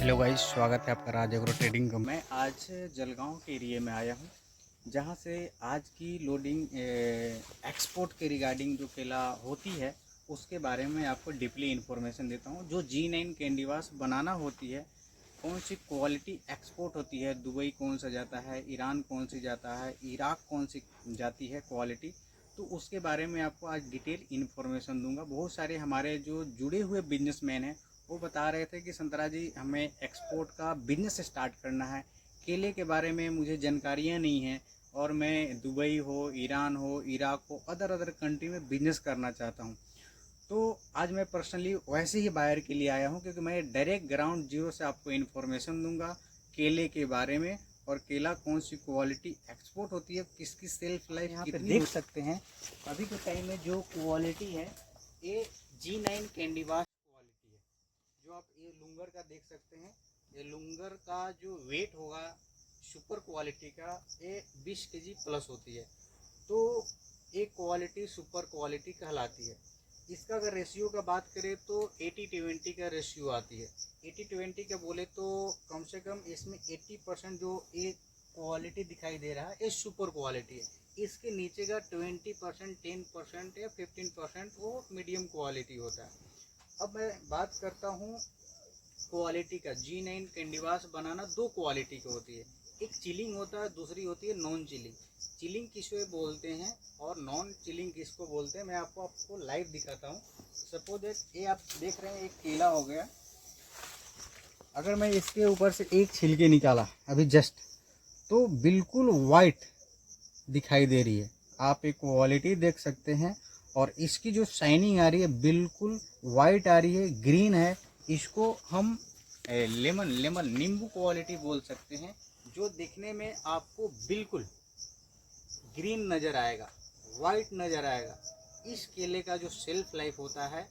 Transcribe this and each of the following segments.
Hello guys, स्वागत है आपका राज एग्रो ट्रेडिंग का। मैं आज जलगांव के एरिया में आया हूं, जहां से आज की लोडिंग एक्सपोर्ट के रिगार्डिंग जो केला होती है उसके बारे में आपको डीपली इन्फॉर्मेशन देता हूं। जो G9 कैंडीवास बनाना होती है, कौन सी क्वालिटी एक्सपोर्ट होती है, दुबई कौन सा जाता है, ईरान कौन सी जाता है, इराक कौन सी जाती है क्वालिटी, तो उसके बारे में आपको आज डिटेल इन्फॉर्मेशन दूंगा। बहुत सारे हमारे जो जुड़े हुए बिजनेसमैन हैं वो बता रहे थे कि संतरा जी हमें एक्सपोर्ट का बिजनेस स्टार्ट करना है, केले के बारे में मुझे जानकारियाँ नहीं हैं और मैं दुबई हो, ईरान हो, इराक हो, अदर कंट्री में बिजनेस करना चाहता हूँ। तो आज मैं पर्सनली वैसे ही बायर के लिए आया हूँ, क्योंकि मैं डायरेक्ट ग्राउंड जीरो से आपको इन्फॉर्मेशन दूंगा केले के बारे में, और केला कौन सी क्वालिटी एक्सपोर्ट होती है, किसकी सेल्फ लाइफ यहाँ पे देख सकते हैं। अभी के टाइम में जो क्वालिटी है ये G9 कैंडीवास क्वालिटी है। जो आप ये लुंगर का देख सकते हैं, ये लुंगर का जो वेट होगा सुपर क्वालिटी का, ये 20 केजी प्लस होती है। तो एक क्वालिटी सुपर क्वालिटी कहलाती है। इसका अगर रेशियो का बात करें तो 80-20 का रेशियो आती है। 80-20 का बोले तो कम से कम इसमें 80% जो एक क्वालिटी दिखाई दे रहा है ये सुपर क्वालिटी है। इसके नीचे का 20%, 10% या 15% वो मीडियम क्वालिटी होता है। अब मैं बात करता हूँ क्वालिटी का। G9 कैंडीवास बनाना दो क्वालिटी की होती है, एक चिलिंग होता है, दूसरी होती है नॉन चिलिंग। चिलिंग किसको बोलते हैं और नॉन चिलिंग किसको बोलते हैं, मैं आपको लाइव दिखाता हूँ। सपोज ये आप देख रहे हैं, एक केला हो गया। अगर मैं इसके ऊपर से एक छिलके निकाला अभी जस्ट, तो बिल्कुल वाइट दिखाई दे रही है। आप एक क्वालिटी देख सकते हैं, और इसकी जो शाइनिंग आ रही है बिल्कुल वाइट आ रही है, ग्रीन है। इसको हम लेमन लेमन नींबू क्वालिटी बोल सकते हैं, जो दिखने में आपको बिल्कुल ग्रीन नज़र आएगा, वाइट नज़र आएगा। इस केले का जो सेल्फ लाइफ होता है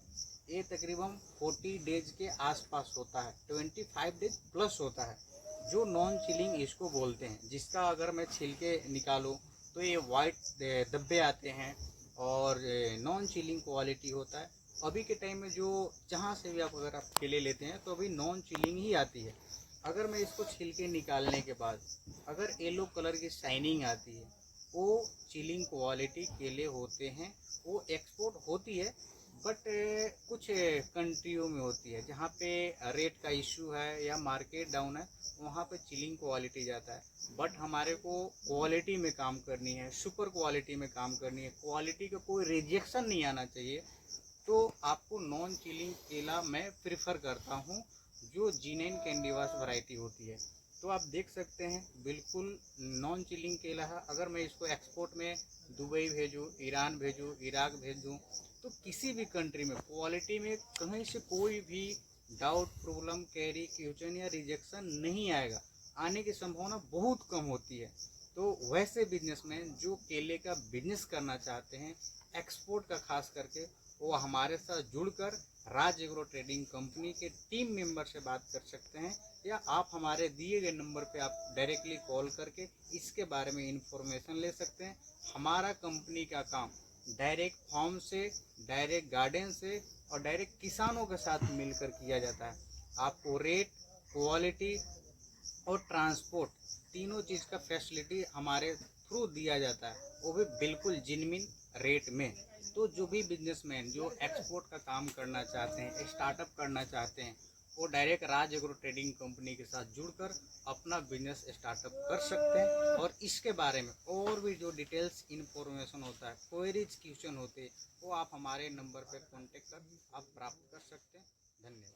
ये तकरीबन 40 डेज के आसपास होता है, 25 डेज प्लस होता है। जो नॉन चिलिंग इसको बोलते हैं, जिसका अगर मैं छिलके निकालूं तो ये वाइट धब्बे आते हैं और नॉन चिलिंग क्वालिटी होता है। अभी के टाइम में जो जहाँ से भी आप अगर आप केले लेते हैं तो अभी नॉन चिलिंग ही आती है। अगर मैं इसको छिलके निकालने के बाद अगर येलो कलर की शाइनिंग आती है, वो चिलिंग क्वालिटी केले होते हैं। वो एक्सपोर्ट होती है, बट कुछ कंट्रियों में होती है जहाँ पे रेट का इशू है या मार्केट डाउन है, वहाँ पे चिलिंग क्वालिटी जाता है। बट हमारे को क्वालिटी में काम करनी है, सुपर क्वालिटी में काम करनी है, क्वालिटी का कोई रिजेक्शन नहीं आना चाहिए। तो आपको नॉन चिलिंग केला मैं प्रिफर करता हूँ, जो G9 कैंडीवास वैरायटी होती है। तो आप देख सकते हैं बिल्कुल नॉन चिलिंग केला है। अगर मैं इसको एक्सपोर्ट में दुबई भेजूँ, ईरान भेजूँ, इराक भेजूँ, तो किसी भी कंट्री में क्वालिटी में कहीं से कोई भी डाउट, प्रॉब्लम, कैरी, क्वेश्चन या रिजेक्शन नहीं आएगा। आने की संभावना बहुत कम होती है। तो वैसे बिजनेसमैन जो केले का बिजनेस करना चाहते हैं एक्सपोर्ट का खास करके, वो हमारे साथ जुड़कर राज एग्रो ट्रेडिंग कंपनी के टीम मेंबर से बात कर सकते हैं, या आप हमारे दिए गए नंबर पे आप डायरेक्टली कॉल करके इसके बारे में इंफॉर्मेशन ले सकते हैं। हमारा कंपनी का काम डायरेक्ट फार्म से, डायरेक्ट गार्डन से और डायरेक्ट किसानों के साथ मिलकर किया जाता है। आपको रेट, क्वालिटी और ट्रांसपोर्ट तीनों चीज़ का फैसिलिटी हमारे थ्रू दिया जाता है, वो भी बिल्कुल जेन्युइन रेट में। तो जो भी बिजनेसमैन जो एक्सपोर्ट का काम करना चाहते हैं, स्टार्टअप करना चाहते हैं, वो डायरेक्ट राज एग्रो ट्रेडिंग कंपनी के साथ जुड़कर अपना बिजनेस स्टार्टअप कर सकते हैं। और इसके बारे में और भी जो डिटेल्स इन्फॉर्मेशन होता है, क्वेरीज क्वेश्चन होते हैं, वो आप हमारे नंबर पर कॉन्टेक्ट कर आप प्राप्त कर सकते हैं। धन्यवाद।